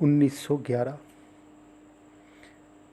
1911।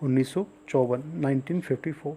1954 1954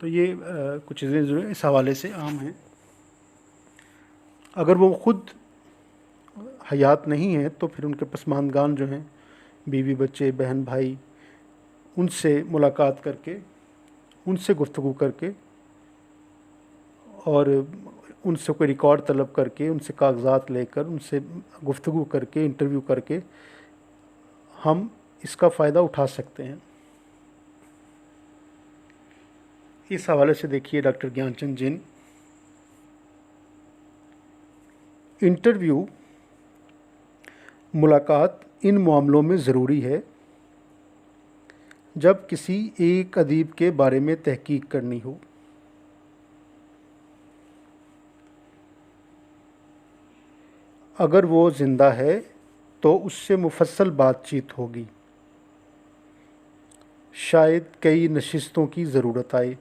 تو یہ کچھ چیزیں جو ہیں اس حوالے سے عام ہیں. اگر وہ خود حیات نہیں ہیں تو پھر ان کے پسماندگان جو ہیں، بیوی بچے بہن بھائی، ان سے ملاقات کر کے، ان سے گفتگو کر کے، اور ان سے کوئی ریکارڈ طلب کر کے، ان سے کاغذات لے کر، ان سے گفتگو کر کے، انٹرویو کر کے ہم اس کا فائدہ اٹھا سکتے ہیں. اس حوالے سے دیکھیے ڈاکٹر گیان چند جین. انٹرویو، ملاقات ان معاملوں میں ضروری ہے جب کسی ایک ادیب کے بارے میں تحقیق کرنی ہو. اگر وہ زندہ ہے تو اس سے مفصل بات چیت ہوگی. شاید کئی نشستوں کی ضرورت آئے.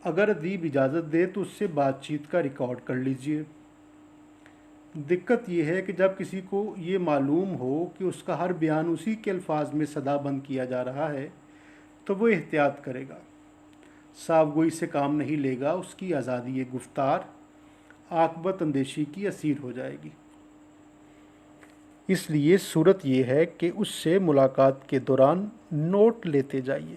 اگر ادیب اجازت دے تو اس سے بات چیت کا ریکارڈ کر لیجئے. دقت یہ ہے کہ جب کسی کو یہ معلوم ہو کہ اس کا ہر بیان اسی کے الفاظ میں صدا بند کیا جا رہا ہے تو وہ احتیاط کرے گا، صاف گوئی سے کام نہیں لے گا، اس کی آزادی گفتار عاقبت اندیشی کی اسیر ہو جائے گی. اس لیے صورت یہ ہے کہ اس سے ملاقات کے دوران نوٹ لیتے جائیے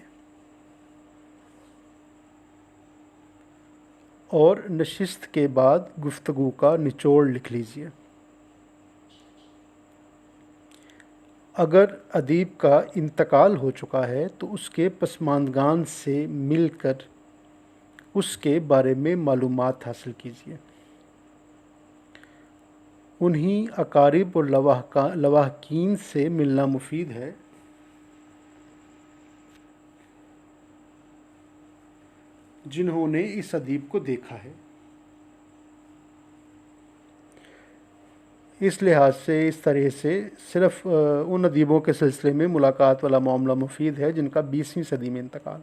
اور نشست کے بعد گفتگو کا نچوڑ لکھ لیجیے. اگر ادیب کا انتقال ہو چکا ہے تو اس کے پسماندگان سے مل کر اس کے بارے میں معلومات حاصل کیجیے. انہی اقارب اور لواحقین سے ملنا مفید ہے جنہوں نے اس ادیب کو دیکھا ہے. اس لحاظ سے اس طرح سے صرف ان ادیبوں کے سلسلے میں ملاقات والا معاملہ مفید ہے جن کا 20ویں صدی میں انتقال.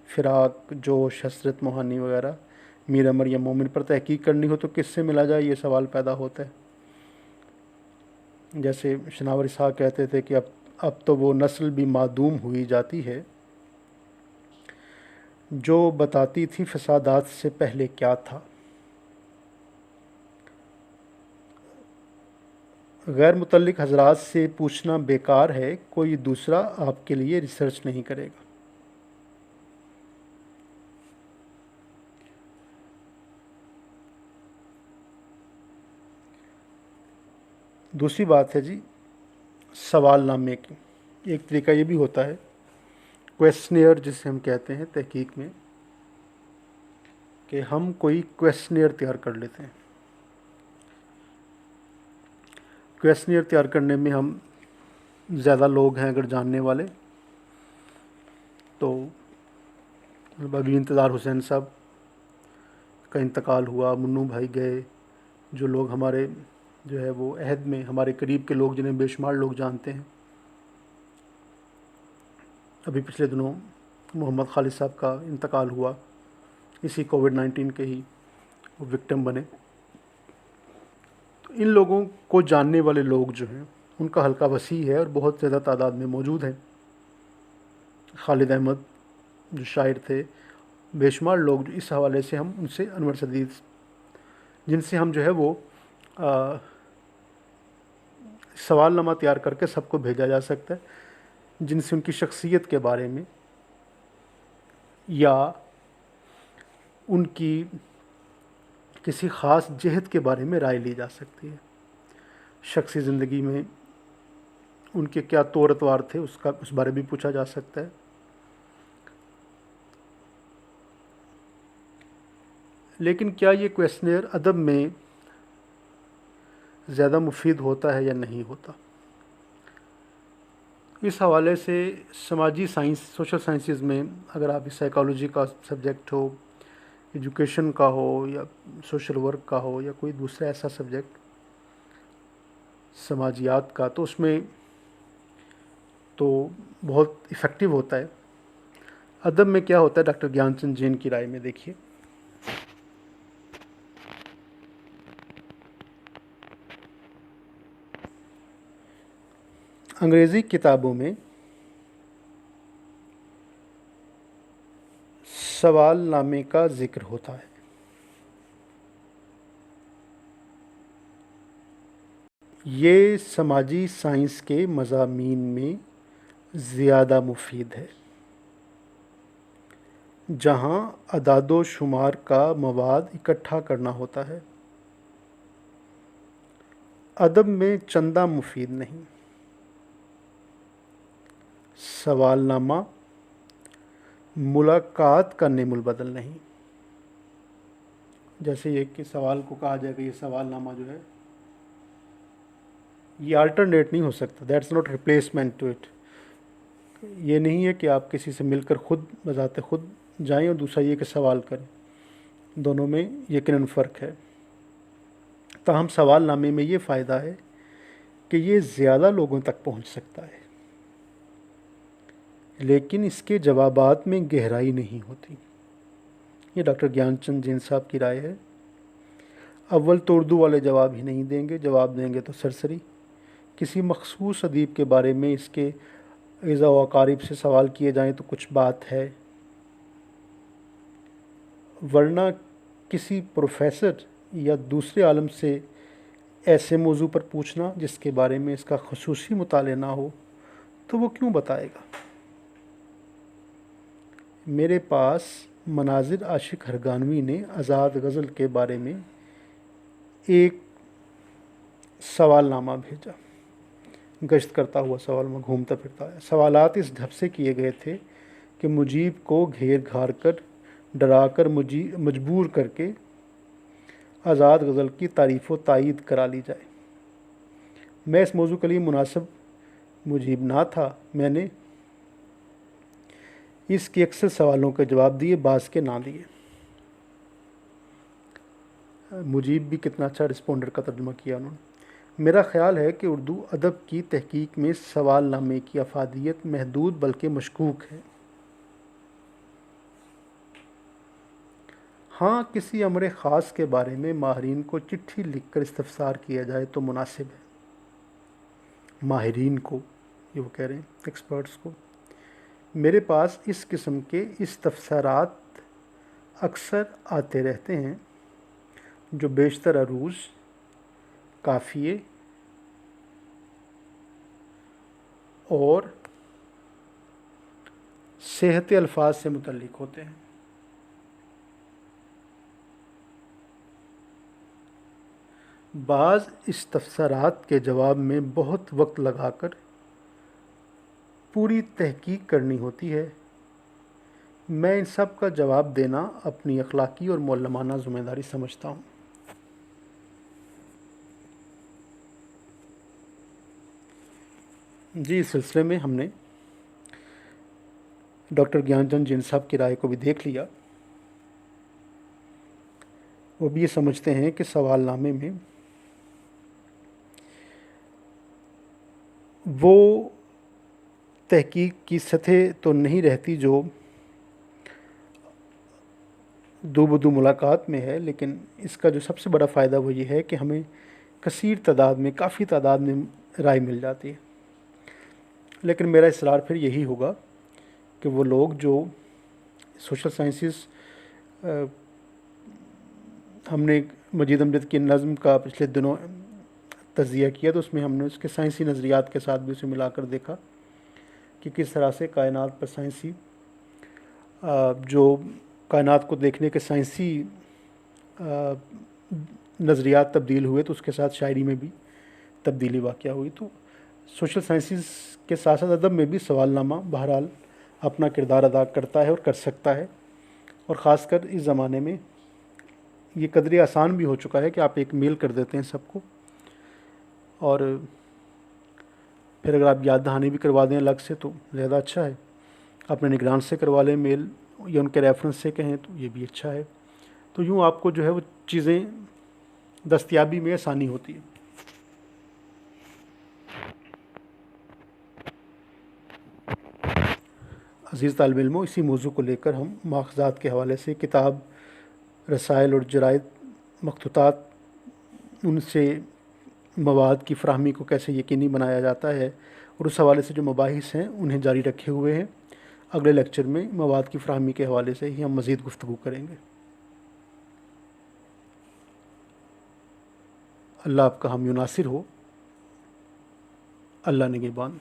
فراق، جوش، حسرت موہانی وغیرہ. میرا مریم مومن پر تحقیق کرنی ہو تو کس سے ملا جائے، یہ سوال پیدا ہوتا ہے. جیسے شناور اسحاق کہتے تھے کہ اب تو وہ نسل بھی معدوم ہوئی جاتی ہے جو بتاتی تھی فسادات سے پہلے کیا تھا. غیر متعلق حضرات سے پوچھنا بیکار ہے، کوئی دوسرا آپ کے لیے ریسرچ نہیں کرے گا. دوسری بات ہے جی سوال نامے کی. ایک طریقہ یہ بھی ہوتا ہے کویسچنیئر جسے ہم کہتے ہیں تحقیق میں، کہ ہم کوئی کویسچنیئر تیار کر لیتے ہیں. کویسچنیئر تیار کرنے میں ہم زیادہ لوگ ہیں اگر جاننے والے تو ابھی انتظار حسین صاحب کا انتقال ہوا، منو بھائی گئے، جو لوگ ہمارے جو ہے وہ عہد میں ہمارے قریب کے لوگ جنہیں بے شمار لوگ جانتے ہیں. ابھی پچھلے دنوں محمد خالد صاحب کا انتقال ہوا، اسی کووڈ-19 کے ہی وہ وکٹم بنے. تو ان لوگوں کو جاننے والے لوگ جو ہیں ان کا حلقہ وسیع ہے اور بہت زیادہ تعداد میں موجود ہیں. خالد احمد جو شاعر تھے، بے شمار لوگ جو اس حوالے سے ہم ان سے انور سدید جن سے ہم جو ہے وہ سوال نامہ تیار کر کے سب کو بھیجا جا سکتا ہے، جن سے ان کی شخصیت کے بارے میں یا ان کی کسی خاص جہت کے بارے میں رائے لی جا سکتی ہے. شخصی زندگی میں ان کے کیا طور اتوار تھے اس بارے بھی پوچھا جا سکتا ہے. لیکن کیا یہ کویسچنیئر ادب میں زیادہ مفید ہوتا ہے یا نہیں ہوتا؟ اس حوالے سے سماجی سائنس، سوشل سائنسز میں اگر آپ سائیکالوجی کا سبجیکٹ ہو، ایجوکیشن کا ہو یا سوشل ورک کا ہو یا کوئی دوسرا ایسا سبجیکٹ سماجیات کا، تو اس میں تو بہت افیکٹو ہوتا ہے. ادب میں کیا ہوتا ہے ڈاکٹر گیان چند جین کی رائے میں دیکھیے. انگریزی کتابوں میں سوال نامے کا ذکر ہوتا ہے۔ یہ سماجی سائنس کے مضامین میں زیادہ مفید ہے، جہاں اعداد و شمار کا مواد اکٹھا کرنا ہوتا ہے۔ ادب میں چندہ مفید نہیں۔ سوال نامہ ملاقات کا نعم البدل نہیں۔ جیسے یہ کہ سوال کو کہا جائے کہ یہ سوال نامہ جو ہے یہ آلٹرنیٹ نہیں ہو سکتا، that's not replacement to it. یہ نہیں ہے کہ آپ کسی سے مل کر خود بذات خود جائیں، اور دوسرا یہ کہ سوال کریں، دونوں میں یقیناً فرق ہے۔ تاہم سوال نامے میں یہ فائدہ ہے کہ یہ زیادہ لوگوں تک پہنچ سکتا ہے، لیکن اس کے جوابات میں گہرائی نہیں ہوتی۔ یہ ڈاکٹر گیان چند جین صاحب کی رائے ہے۔ اول تو اردو والے جواب ہی نہیں دیں گے، جواب دیں گے تو سرسری، کسی مخصوص ادیب کے بارے میں اس کے اعزاء و اقارب سے سوال کیے جائیں تو کچھ بات ہے، ورنہ کسی پروفیسر یا دوسرے عالم سے ایسے موضوع پر پوچھنا جس کے بارے میں اس کا خصوصی مطالعہ نہ ہو تو وہ کیوں بتائے گا؟ میرے پاس مناظر عاشق ہرگانوی نے آزاد غزل کے بارے میں ایک سوال نامہ بھیجا، گشت کرتا ہوا سوال میں گھومتا پھرتا ہے۔ سوالات اس ڈھب سے کیے گئے تھے کہ مجیب کو گھیر گھار کر، ڈرا کر، مجبور کر کے آزاد غزل کی تعریف و تائید کرا لی جائے۔ میں اس موضوع کے لیے مناسب مجیب نہ تھا۔ میں نے اس کے اکثر سوالوں کے جواب دیے، بعض کے نہ دیے۔ مجیب بھی کتنا اچھا رسپونڈر کا ترجمہ کیا انہوں نے۔ میرا خیال ہے کہ اردو ادب کی تحقیق میں سوال نامے کی افادیت محدود بلکہ مشکوک ہے۔ ہاں، کسی امر خاص کے بارے میں ماہرین کو چٹھی لکھ کر استفسار کیا جائے تو مناسب ہے۔ ماہرین کو، یہ وہ کہہ رہے ہیں ایکسپرٹس کو۔ میرے پاس اس قسم کے استفسارات اکثر آتے رہتے ہیں جو بیشتر عروض، قافیے اور صحت الفاظ سے متعلق ہوتے ہیں۔ بعض استفسارات کے جواب میں بہت وقت لگا کر پوری تحقیق کرنی ہوتی ہے۔ میں ان سب کا جواب دینا اپنی اخلاقی اور معلمانہ ذمہ داری سمجھتا ہوں۔ جی، اس سلسلے میں ہم نے ڈاکٹر گیان چند جین صاحب کی رائے کو بھی دیکھ لیا۔ وہ بھی یہ سمجھتے ہیں کہ سوال نامے میں وہ تحقیق کی سطح تو نہیں رہتی جو دو بدو ملاقات میں ہے، لیکن اس کا جو سب سے بڑا فائدہ وہ یہ ہے کہ ہمیں کثیر تعداد میں، کافی تعداد میں رائے مل جاتی ہے۔ لیکن میرا اصرار پھر یہی ہوگا کہ وہ لوگ جو سوشل سائنسز، ہم نے مجید امجد کی نظم کا پچھلے دنوں تجزیہ کیا تو اس میں ہم نے اس کے سائنسی نظریات کے ساتھ بھی اسے ملا کر دیکھا کہ کس طرح سے کائنات پر سائنسی جو کائنات کو دیکھنے کے سائنسی نظریات تبدیل ہوئے تو اس کے ساتھ شاعری میں بھی تبدیلی واقع ہوئی۔ تو سوشل سائنسز کے ساتھ ساتھ ادب میں بھی سوال نامہ بہرحال اپنا کردار ادا کرتا ہے اور کر سکتا ہے، اور خاص کر اس زمانے میں یہ قدرے آسان بھی ہو چکا ہے کہ آپ ایک میل کر دیتے ہیں سب کو، اور پھر اگر آپ یاد دہانی بھی کروا دیں الگ سے تو زیادہ اچھا ہے۔ اپنے نگران سے کروا لیں میل، یا ان کے ریفرنس سے کہیں تو یہ بھی اچھا ہے۔ تو یوں آپ کو جو ہے وہ چیزیں دستیابی میں آسانی ہوتی ہے۔ عزیز طالب علموں، اسی موضوع کو لے کر ہم ماخذات کے حوالے سے کتاب، رسائل اور جرائد، مخطوطات، ان سے مواد کی فراہمی کو کیسے یقینی بنایا جاتا ہے اور اس حوالے سے جو مباحث ہیں انہیں جاری رکھے ہوئے ہیں۔ اگلے لیکچر میں مواد کی فراہمی کے حوالے سے ہی ہم مزید گفتگو کریں گے۔ اللہ آپ کا حامی و ناصر ہو۔ اللہ نگہبان۔